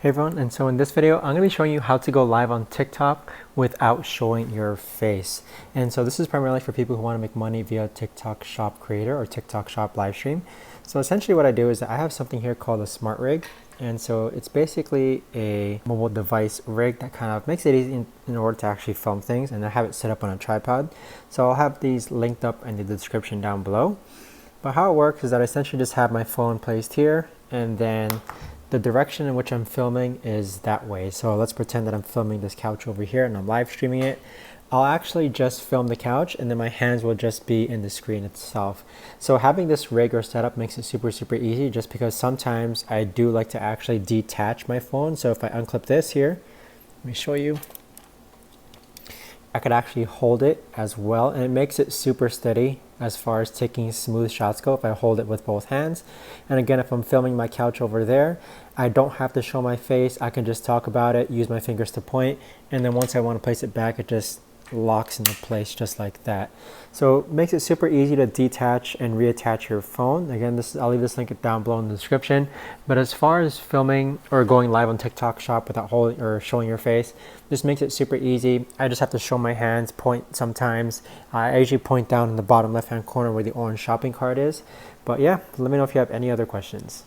Hey everyone, and so in this video, I'm going to be showing you how to go live on TikTok without showing your face. And so this is primarily for people who want to make money via TikTok Shop Creator or TikTok Shop Livestream. So essentially what I do is I have something here called a Smart Rig. And so it's basically a mobile device rig that kind of makes it easy in order to actually film things, and I have it set up on a tripod. So I'll have these linked up in the description down below. But how it works is that I essentially just have my phone placed here, and then the direction in which I'm filming is that way. So let's pretend that I'm filming this couch over here and I'm live streaming it. I'll actually just film the couch and then my hands will just be in the screen itself. So having this rig or setup makes it super easy, just because sometimes I do like to actually detach my phone. So if I unclip this here, let me show you. I could actually hold it as well, and it makes it super steady as far as taking smooth shots go if I hold it with both hands. And again, if I'm filming my couch over there, I don't have to show my face. I can just talk about it, use my fingers to point, and then once I want to place it back, it just locks into place just like that. So it makes it super easy to detach and reattach your phone. Again, I'll leave this link down below in the description. But as far as filming or going live on TikTok Shop without holding or showing your face, this makes it super easy. I just have to show my hands, point sometimes. I usually point down in the bottom left hand corner where the orange shopping cart is. But yeah, let me know if you have any other questions.